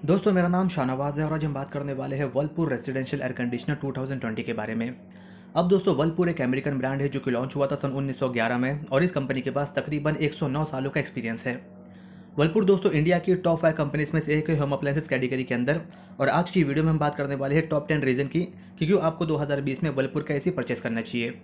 दोस्तों मेरा नाम शाहनवाज है और आज हम बात करने वाले हैं वर्लपूल रेजिडेंशियल एयर कंडीशनर 2020 के बारे में। अब दोस्तों वर्लपूल एक अमेरिकन ब्रांड है जो कि लॉन्च हुआ था सन 1911 में और इस कंपनी के पास तकरीबन 109 सालों का एक्सपीरियंस है। वर्लपूल दोस्तों इंडिया की टॉप 5 कंपनीज में से एक है होम अप्लायंसेस कैटेगरी के अंदर। और आज की वीडियो में हम बात करने वाले हैं टॉप 10 रीजन की कि क्यों आपको 2020 में वर्लपूल का एसी परचेस करना चाहिए।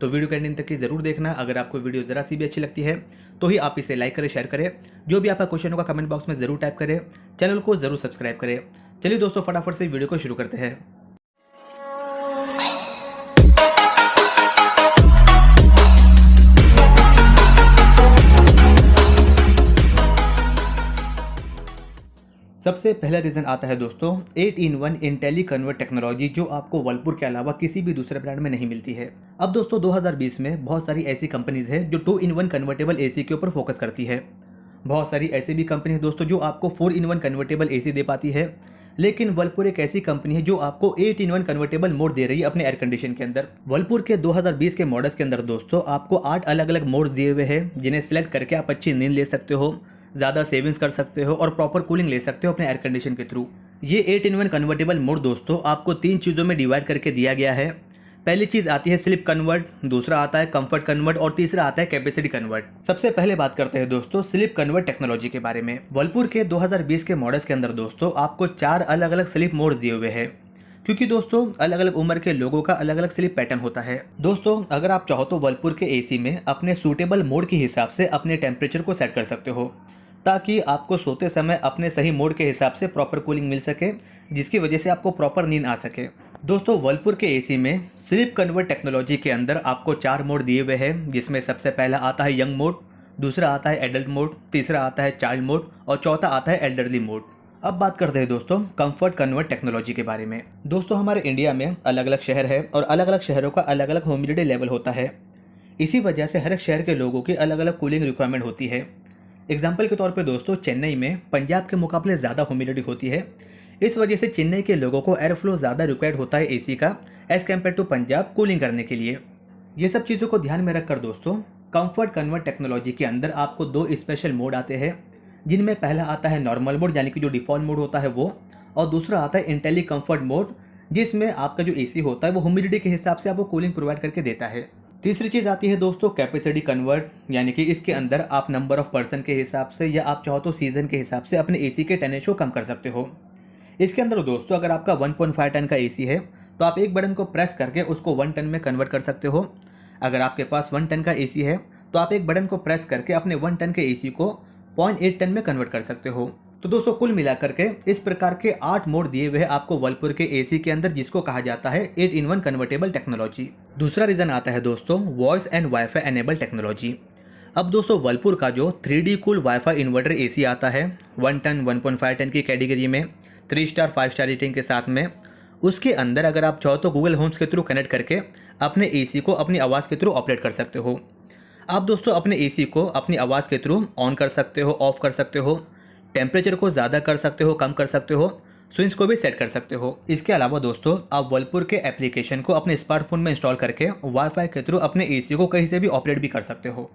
तो वीडियो के एंडिंग तक की जरूर देखना। अगर आपको वीडियो जरा सी भी अच्छी लगती है तो ही आप इसे लाइक करें, शेयर करें। जो भी आपका क्वेश्चन होगा कमेंट बॉक्स में जरूर टाइप करें। चैनल को जरूर सब्सक्राइब करें। चलिए दोस्तों फटाफट से वीडियो को शुरू करते हैं। सबसे पहला रीजन आता है दोस्तों 8-in-1 इंटेलीकन्वर्ट टेक्नोलॉजी, जो आपको वर्लपूल के अलावा किसी भी दूसरे ब्रांड में नहीं मिलती है। अब दोस्तों 2020 में बहुत सारी ऐसी कंपनीज है जो 2-in-1 कन्वर्टेबल एसी के ऊपर फोकस करती है। बहुत सारी ऐसी भी कंपनी है दोस्तों जो आपको 4-in-1 कन्वर्टेबल एसी दे पाती है। लेकिन वर्लपूल एक ऐसी कंपनी है जो आपको 8-in-1 कन्वर्टेबल मोड दे रही है अपने एयर कंडीशन के अंदर। वर्लपूल के 2020 के मॉडल्स के अंदर दोस्तों आपको 8 अलग अलग मोड्स दिए हुए हैं जिन्हें सिलेक्ट करके आप अच्छी नींद ले सकते हो, ज़्यादा सेविंग्स कर सकते हो और प्रॉपर कूलिंग ले सकते हो अपने एयर कंडीशन के थ्रू। ये 8-in-1 कन्वर्टेबल मोड दोस्तों आपको 3 चीज़ों में डिवाइड करके दिया गया है। पहली चीज़ आती है स्लीप कन्वर्ट, दूसरा आता है कंफर्ट कन्वर्ट और तीसरा आता है कैपेसिटी कन्वर्ट। सबसे पहले बात करते हैं दोस्तों स्लीप कन्वर्ट टेक्नोलॉजी के बारे में। वर्लपूल के 2020 के मॉडल्स के अंदर दोस्तों आपको 4 अलग अलग स्लीप मोड्स दिए हुए हैं, क्योंकि दोस्तों अलग अलग उम्र के लोगों का अलग अलग स्लीप पैटर्न होता है। दोस्तों अगर आप चाहो तो वर्लपूल के एसी में अपने सूटेबल मोड के हिसाब से अपने टेम्परेचर को सेट कर सकते हो, ताकि आपको सोते समय अपने सही मोड के हिसाब से प्रॉपर कूलिंग मिल सके, जिसकी वजह से आपको प्रॉपर नींद आ सके। दोस्तों वर्लपूल के एसी में स्लीप कन्वर्ट टेक्नोलॉजी के अंदर आपको 4 मोड दिए हुए हैं, जिसमें सबसे पहला आता है यंग मोड, दूसरा आता है एडल्ट मोड, तीसरा आता है चाइल्ड मोड और चौथा आता है एल्डरली मोड। अब बात करते हैं दोस्तों कंफर्ट कन्वर्ट टेक्नोलॉजी के बारे में। दोस्तों हमारे इंडिया में अलग अलग शहर है और अलग अलग शहरों का अलग अलग ह्यूमिडिटी लेवल होता है। इसी वजह से हर एक शहर के लोगों की अलग अलग कूलिंग रिक्वायरमेंट होती है। एग्जाम्पल के तौर पे दोस्तों चेन्नई में पंजाब के मुकाबले ज़्यादा ह्यूमिडिटी होती है। इस वजह से चेन्नई के लोगों को एयर फ्लो ज़्यादा रिक्वायर्ड होता है एसी का as compare to Punjab cooling करने के लिए। ये सब चीज़ों को ध्यान में रखकर दोस्तों कंफर्ट कन्वर्ट टेक्नोलॉजी के अंदर आपको 2 स्पेशल मोड आते हैं, जिनमें पहला आता है नॉर्मल मोड यानी कि जो डिफ़ॉल्ट मोड होता है वो, और दूसरा आता है इंटेली कंफर्ट मोड, जिसमें आपका जो एसी होता है वो ह्यूमिडिटी के हिसाब से आपको कूलिंग प्रोवाइड करके देता है। तीसरी चीज़ आती है दोस्तों कैपेसिटी कन्वर्ट, यानी कि इसके अंदर आप नंबर ऑफ पर्सन के हिसाब से या आप चाहो तो सीजन के हिसाब से अपने एसी के टेनेज को कम कर सकते हो। इसके अंदर दोस्तों अगर आपका 1.5 टन का एसी है तो आप एक बटन को प्रेस करके उसको 1 टन में कन्वर्ट कर सकते हो। अगर आपके पास 1 टन का एसी है तो आप एक बटन को प्रेस करके अपने 1 टन के एसी को 0.8 टन में कन्वर्ट कर सकते हो। तो दोस्तों कुल मिलाकर के इस प्रकार के 8 मोड दिए हुए हैं आपको वर्लपूल के एसी के अंदर, जिसको कहा जाता है 8-in-1 कन्वर्टेबल टेक्नोलॉजी। दूसरा रीजन आता है दोस्तों voice and wifi enable technology. अब दोस्तों वर्लपूल का जो 3D cool wifi inverter AC आता है 1 टन 1.5 टन की कैटेगरी में 3 स्टार 5 स्टार रेटिंग के साथ में, उसके अंदर अगर आप चाहो तो गूगल होम्स के थ्रू कनेक्ट करके अपने एसी को अपनी आवाज़ के थ्रू ऑपरेट कर सकते हो। आप दोस्तों अपने एसी को अपनी आवाज़ के थ्रू ऑन कर सकते हो, ऑफ कर सकते हो, टेम्परेचर को ज़्यादा कर सकते हो, कम कर सकते हो, स्विच को भी सेट कर सकते हो। इसके अलावा दोस्तों आप वर्लपूल के एप्लीकेशन को अपने स्मार्टफोन में इंस्टॉल करके वाईफाई के थ्रू अपने एसी को कहीं से भी ऑपरेट भी कर सकते हो।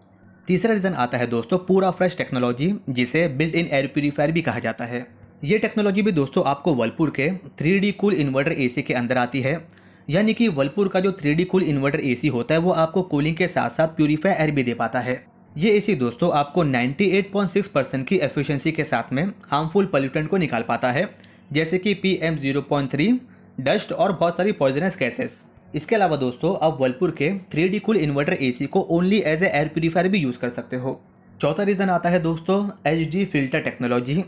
तीसरा रीज़न आता है दोस्तों पूरा फ्रेश टेक्नोलॉजी, जिसे बिल्ट इन एयर प्यूरीफायर भी कहा जाता है। ये टेक्नोलॉजी भी दोस्तों आपको वर्लपूल के 3D कूल इन्वर्टर एसी के अंदर आती है, यानी कि वर्लपूल का जो 3D कूल इन्वर्टर एसी होता है वो आपको कूलिंग के साथ साथ प्यूरीफाई एयर भी दे पाता है। ये एसी दोस्तों आपको 98.6% की एफिशिएंसी के साथ में हार्मफुल पोल्यूटेंट को निकाल पाता है, जैसे कि PM 0.3, डस्ट और बहुत सारी पॉइजनस गैसेस। इसके अलावा दोस्तों आप वर्लपूल के 3D कूल इन्वर्टर एसी को only as a air purifier भी यूज़ कर सकते हो। चौथा रीज़न आता है दोस्तों HD फिल्टर टेक्नोलॉजी।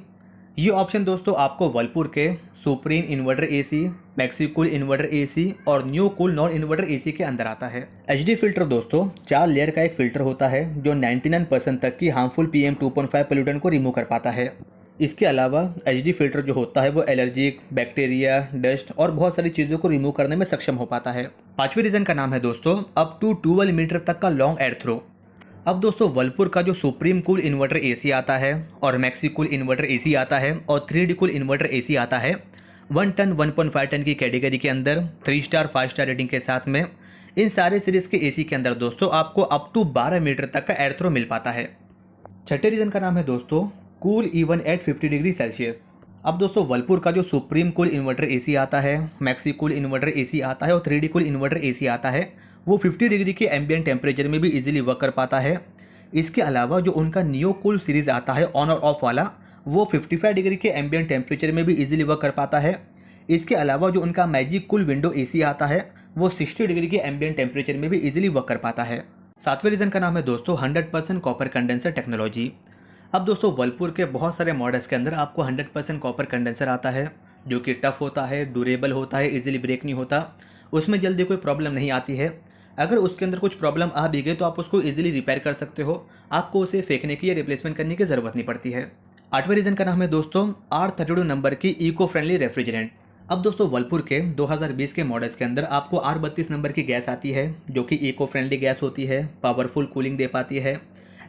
ये ऑप्शन दोस्तों आपको वर्लपूल के supreme inverter AC, maxi cool inverter AC और new cool non inverter AC के अंदर आता है। HD फिल्टर दोस्तों 4 लेयर का एक फिल्टर होता है जो 99% तक की हार्मफुल PM 2.5 पोल्यूटेंट को रिमूव कर पाता है। इसके अलावा HD फिल्टर जो होता है वो एलर्जिक, बैक्टीरिया, डस्ट और बहुत सारी चीज़ों को रिमूव करने में सक्षम हो पाता है। पांचवें रीज़न का नाम है दोस्तों अप टू 12 मीटर तक का लॉन्ग एयर थ्रो। अब दोस्तों वर्लपूल का जो सुप्रीम कूल इन्वर्टर एसी आता है और मैक्सी कूल इन्वर्टर एसी आता है और 3D कूल इन्वर्टर एसी आता है 1 टन 1.5 टन की कैटेगरी के अंदर 3 स्टार 5 स्टार रेटिंग के साथ में, इन सारे सीरीज के एसी के अंदर दोस्तों आपको अप टू 12 मीटर तक का एयर थ्रो मिल पाता है। छठे रीजन का नाम है दोस्तों cool even at 50 degree Celsius. अब दोस्तों वर्लपूल का जो सुप्रीम कूल इन्वर्टर एसी आता है, मैक्सी कूल इन्वर्टर एसी आता है और 3D कूल इन्वर्टर एसी आता है, वो 50 डिग्री के एम्बिएंट टेम्परेचर में भी इजीली वर्क कर पाता है। इसके अलावा जो उनका नियो कूल सीरीज़ आता है ऑन और ऑफ वाला, वो 55 डिग्री के एम्बिएंट टेम्परेचर में भी इजीली वर्क कर पाता है। इसके अलावा जो उनका मैजिक कूल विंडो एसी आता है, वो 60 डिग्री के एम्बिएंट टेम्परेचर में भी इजीली वर्क कर पाता है। सातवें रीज़न का नाम है दोस्तों 100% कॉपर कंडेंसर टेक्नोलॉजी। अब दोस्तों वर्लपूल के बहुत सारे मॉडल्स के अंदर आपको 100% कॉपर कंडेंसर आता है, जो कि टफ होता है, ड्यूरेबल होता है, इजीली ब्रेक नहीं होता, उसमें जल्दी कोई प्रॉब्लम नहीं आती है। अगर उसके अंदर कुछ प्रॉब्लम आ भी गई तो आप उसको इजीली रिपेयर कर सकते हो, आपको उसे फेंकने की या रिप्लेसमेंट करने की ज़रूरत नहीं पड़ती है। आठवें रीज़न का नाम है दोस्तों R32 नंबर की इको फ्रेंडली रेफ्रिजरेंट। अब दोस्तों वर्लपूल के 2020 के मॉडल्स के अंदर आपको R32 नंबर की गैस आती है, जो कि इको फ्रेंडली गैस होती है, पावरफुल कूलिंग दे पाती है,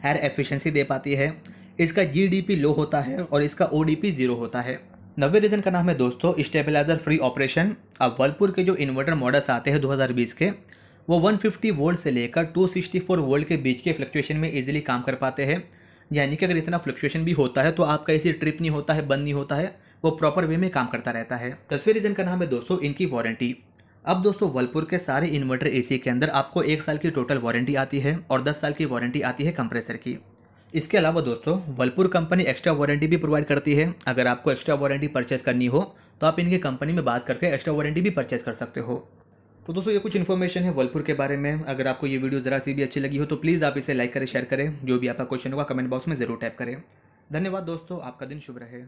एयर एफिशिएंसी दे पाती है, इसका GDP लो होता है और इसका ODP 0 होता है। 90 रीज़न का नाम है दोस्तों स्टेबलाइजर फ्री ऑपरेशन। अब वर्लपूल के जो इन्वर्टर मॉडल्स आते हैं 2020 के, वो 150 वोल्ट से लेकर 264 वोल्ट के बीच के फ्लक्चुएशन में इजीली काम कर पाते हैं। यानी कि अगर इतना फ्लक्चुएशन भी होता है तो आपका इसी ट्रिप नहीं होता है, बंद नहीं होता है, वो प्रॉपर वे में काम करता रहता है। 10वें रीज़न का नाम है दोस्तों इनकी वारंटी। अब दोस्तों वर्लपूल के सारे इन्वर्टर एसी के अंदर आपको 1 साल की टोटल वारंटी आती है और 10 साल की वारंटी आती है कंप्रेसर की। इसके अलावा दोस्तों वर्लपूल कंपनी एक्स्ट्रा वारंटी भी प्रोवाइड करती है। अगर आपको एक्स्ट्रा वारंटी परचेज करनी हो तो आप इनकी कंपनी में बात करके एक्स्ट्रा वारंटी भी परचेज कर सकते हो। तो दोस्तों ये कुछ इन्फॉर्मेशन है वर्लपूल के बारे में। अगर आपको ये वीडियो ज़रा सी भी अच्छी लगी हो तो प्लीज़ आप इसे लाइक करें, शेयर करें। जो भी आपका क्वेश्चन होगा कमेंट बॉक्स में ज़रूर टाइप करें। धन्यवाद दोस्तों, आपका दिन शुभ रहे।